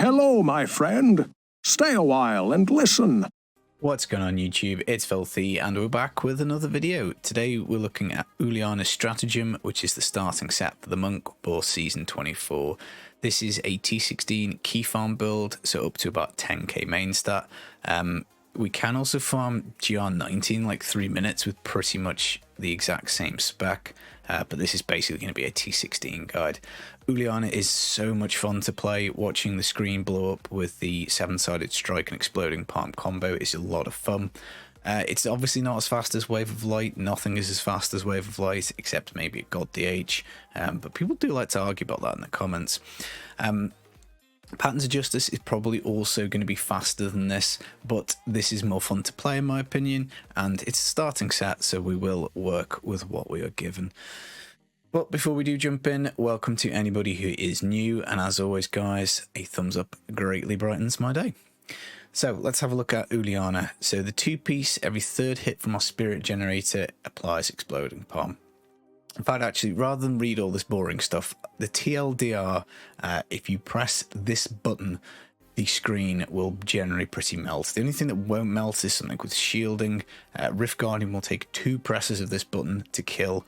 Hello, my friend. Stay a while and listen. What's going on YouTube? It's Filthy and we're back with another video. Today we're looking at Uliana Stratagem, which is the starting set for the Monk Boar Season 24. This is a T16 key farm build, so up to about 10k main stat. We can also farm GR90 in like 3 minutes with pretty much the exact same spec, but this is basically going to be a T16 guide. Uliana is so much fun to play. Watching the screen blow up with the 7-sided strike and exploding palm combo is a lot of fun. It's obviously not as fast as Wave of Light. Nothing is as fast as Wave of Light, except maybe at God DH, but people do like to argue about that in the comments. Patterns of Justice is probably also going to be faster than this, but this is more fun to play in my opinion, and it's a starting set, so we will work with what we are given. But before we do jump in, welcome to anybody who is new, and as always guys, a thumbs up greatly brightens my day. So let's have a look at Uliana. So the 2-piece, every third hit from our spirit generator applies Exploding Palm. In fact, actually, rather than read all this boring stuff, the TLDR, if you press this button, the screen will generally pretty melt. The only thing that won't melt is something with shielding. Rift Guardian will take 2 presses of this button to kill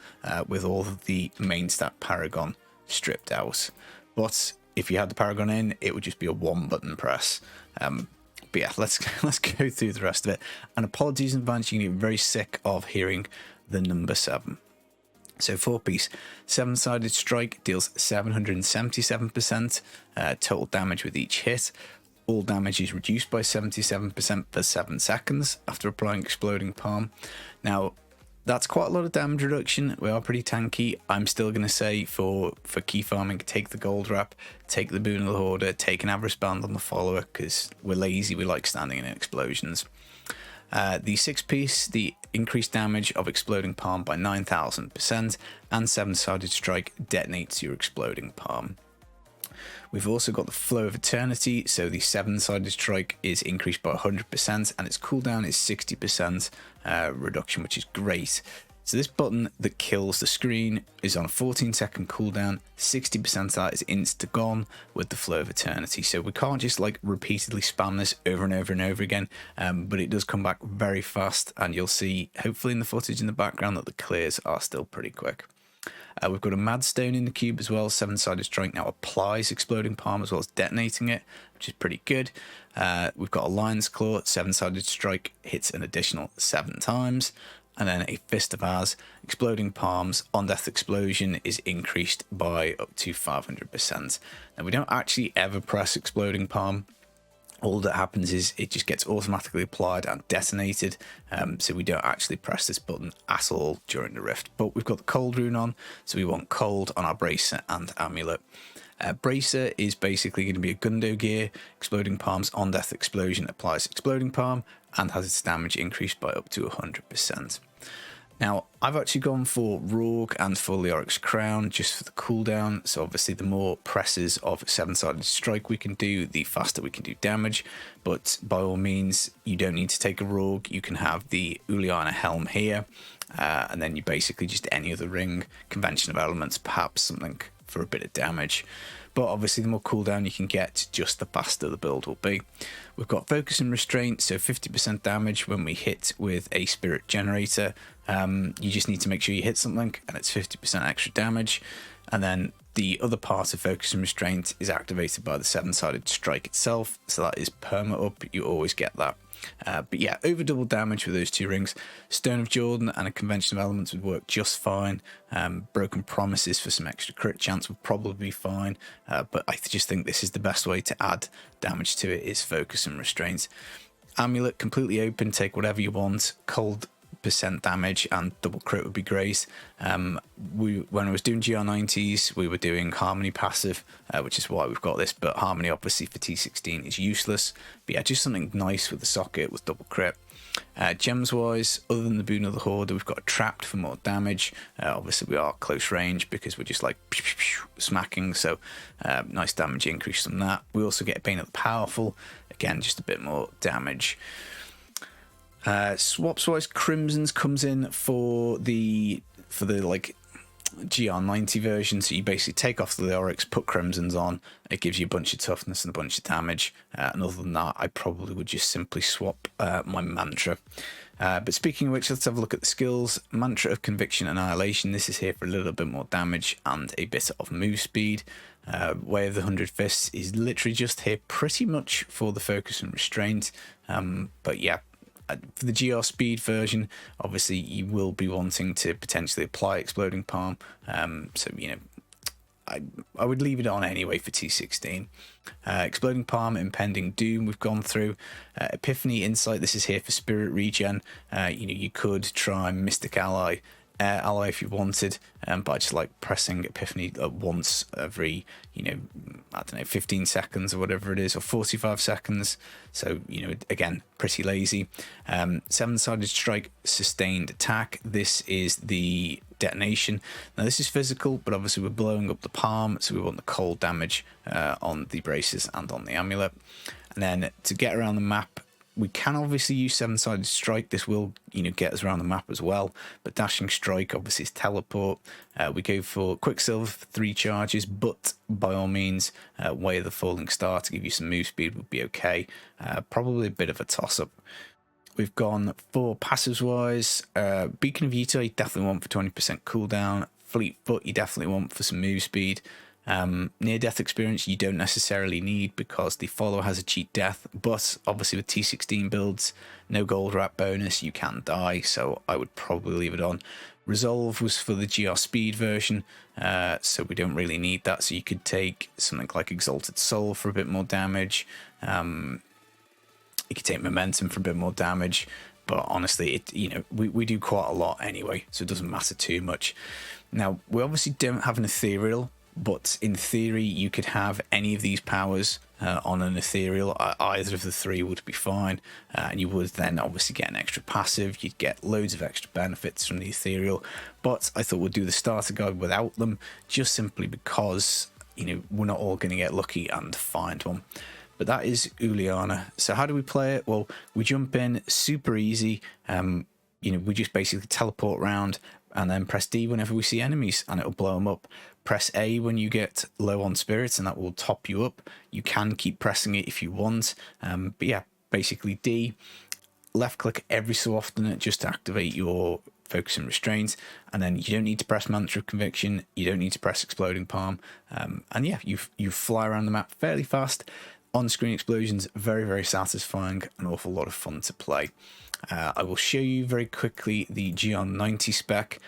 with all of the main stat Paragon stripped out. But if you had the Paragon in, it would just be a 1-button press. But yeah, let's go through the rest of it. And apologies in advance, you're going to get very sick of hearing the number 7. So 4-piece, 7-sided strike deals 777% total damage with each hit. All damage is reduced by 77% for 7 seconds after applying Exploding Palm. Now, that's quite a lot of damage reduction. We are pretty tanky. I'm still going to say for key farming, take the gold wrap, take the boon of the hoarder, take an avarice band on the follower, because we're lazy, we like standing in explosions. The 6-piece, the increased damage of Exploding Palm by 9,000%, and 7-sided strike detonates your Exploding Palm. We've also got the Flow of Eternity, so the 7-sided strike is increased by 100% and its cooldown is 60% reduction, which is great. So this button that kills the screen is on a 14-second cooldown, 60% of that is insta gone with the Flow of Eternity. So we can't just like repeatedly spam this over and over and over again, but it does come back very fast, and you'll see hopefully in the footage in the background that the clears are still pretty quick. We've got a Mad Stone in the cube as well. 7-sided strike now applies Exploding Palm as well as detonating it, which is pretty good. We've got a Lion's Claw. 7-sided strike hits an additional 7 times. And then a Fist of Az. Exploding Palms on death explosion is increased by up to 500%. Now we don't actually ever press Exploding Palm. All that happens is it just gets automatically applied and detonated, so we don't actually press this button at all during the rift. But we've got the cold rune on, so we want cold on our bracer and amulet. Bracer is basically going to be a Gundo gear. Exploding Palm's on death explosion applies Exploding Palm and has its damage increased by up to 100%. Now, I've actually gone for Rourke and for Leoric's Crown just for the cooldown. So obviously the more presses of 7-sided strike we can do, the faster we can do damage. But by all means, you don't need to take a Rourke. You can have the Uliana helm here. And then you basically just any other ring, convention of elements, perhaps something for a bit of damage. But obviously the more cooldown you can get, just the faster the build will be. We've got Focus and Restraint, so 50% damage when we hit with a spirit generator. You just need to make sure you hit something and it's 50% extra damage. And then the other part of Focus and Restraint is activated by the 7-sided strike itself, so that is perma up, you always get that. But yeah, over double damage with those 2 rings. Stone of Jordan and a Convention of Elements would work just fine. Broken Promises for some extra crit chance would probably be fine, but I just think this is the best way to add damage to it, is Focus and Restraint. Amulet, completely open, take whatever you want. Cold % damage and double crit would be great. When I was doing GR90s, we were doing Harmony passive, which is why we've got this, but Harmony obviously for T16 is useless. But yeah, just something nice with the socket with double crit. Gems wise, other than the Boon of the Hoarder, we've got a Trapped for more damage. Obviously we are close range because we're just like pew, pew, pew, smacking, so nice damage increase from that. We also get a Bane of the Powerful, again just a bit more damage. Swaps wise, Crimson's comes in for the like GR90 version, so you basically take off the Oryx, put Crimsons on, it gives you a bunch of toughness and a bunch of damage, and other than that I probably would just simply swap my Mantra. But speaking of which, let's have a look at the skills. Mantra of Conviction Annihilation, this is here for a little bit more damage and a bit of move speed. Way of the 100 Fists is literally just here pretty much for the focus and restraint, but yeah, for the GR speed version, obviously you will be wanting to potentially apply Exploding Palm, so you know, I would leave it on anyway for T16. Exploding Palm, Impending Doom, we've gone through. Epiphany Insight, this is here for spirit regen. You know, you could try Mystic Ally if you wanted, but I just like pressing Epiphany once every, you know, I don't know, 15 seconds or whatever it is, or 45 seconds. So, you know, again, pretty lazy. Seven-sided Strike, Sustained Attack. This is the detonation. Now this is physical, but obviously we're blowing up the palm, so we want the cold damage on the braces and on the amulet. And then to get around the map, we can obviously use Seven-sided Strike. This will, you know, get us around the map as well. But Dashing Strike obviously is teleport. We go for Quicksilver for 3 charges, but by all means, Way of the Falling Star to give you some move speed would be okay. Probably a bit of a toss-up. We've gone for passives wise. Beacon of Utah you definitely want for 20% cooldown. Fleet Foot you definitely want for some move speed. Near-death experience you don't necessarily need because the follower has a cheat death, but obviously with T16 builds, no gold wrap bonus, you can die, so I would probably leave it on. Resolve was for the GR speed version, so we don't really need that, so you could take something like Exalted Soul for a bit more damage. You could take Momentum for a bit more damage, but honestly, you know, we do quite a lot anyway, so it doesn't matter too much. Now, we obviously don't have an Ethereal, but in theory you could have any of these powers on an Ethereal. Either of the 3 would be fine, and you would then obviously get an extra passive. You'd get loads of extra benefits from the Ethereal, but I thought we'd do the starter guide without them, just simply because, you know, we're not all going to get lucky and find one. But that is Uliana. So how do we play it? Well, we jump in super easy. You know, we just basically teleport around and then press D whenever we see enemies and it'll blow them up. Press A when you get low on spirits and that will top you up. You can keep pressing it if you want. But yeah, basically D. Left click every so often just to activate your focus and restraint, and then you don't need to press Mantra of Conviction, you don't need to press Exploding Palm, and yeah, you fly around the map fairly fast. On-screen explosions, very, very satisfying, an awful lot of fun to play. I will show you very quickly the GR90 spec,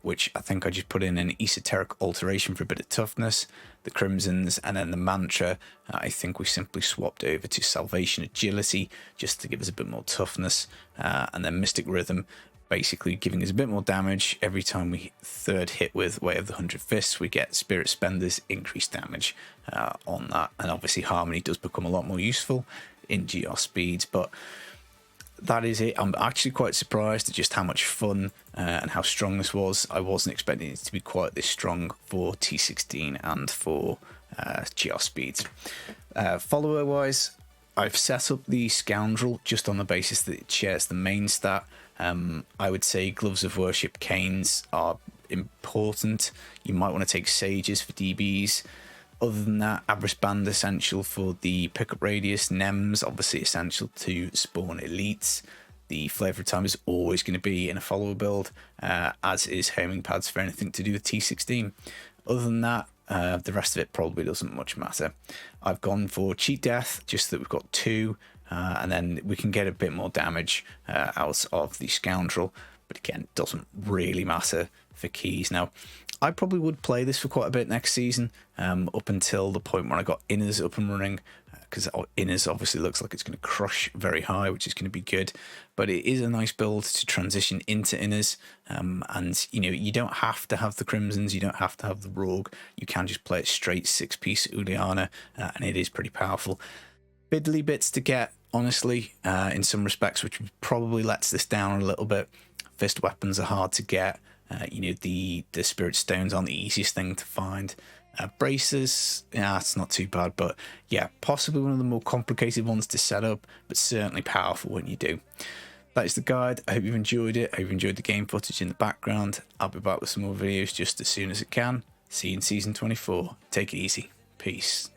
which I think I just put in an esoteric alteration for a bit of toughness, the Crimsons, and then the Mantra, I think we simply swapped over to Salvation Agility just to give us a bit more toughness, and then Mystic Rhythm, basically giving us a bit more damage. Every time we third hit with Way of the 100 Fists, we get Spirit Spenders, increased damage on that. And obviously Harmony does become a lot more useful in GR speeds, but that is it. I'm actually quite surprised at just how much fun and how strong this was. I wasn't expecting it to be quite this strong for T16 and for GR speeds. Follower wise, I've set up the Scoundrel just on the basis that it shares the main stat. I would say Gloves of Worship Canes are important. You might want to take Sages for DBs. Other than that, Avarice Band essential for the pickup radius. Nems obviously essential to spawn elites. The Flavour of Time is always going to be in a follower build, as is Homing Pads for anything to do with T16. Other than that, the rest of it probably doesn't much matter. I've gone for Cheat Death, just that we've got 2, and then we can get a bit more damage out of the Scoundrel, but again, it doesn't really matter for keys. Now, I probably would play this for quite a bit next season, up until the point where I got Inners up and running, because Inners obviously looks like it's going to crush very high, which is going to be good, but it is a nice build to transition into Inners, and you know, you don't have to have the Crimsons, you don't have to have the Rogue, you can just play it straight 6-piece Uliana, and it is pretty powerful. Fiddly bits to get, honestly, in some respects, which probably lets this down a little bit. Fist weapons are hard to get. You know, the Spirit Stones aren't the easiest thing to find. Braces, yeah, it's not too bad, but yeah, possibly one of the more complicated ones to set up, but certainly powerful when you do. that is the guide. I hope you've enjoyed it. I hope you've enjoyed the game footage in the background. I'll be back with some more videos just as soon as I can. See you in season 24. Take it easy. Peace.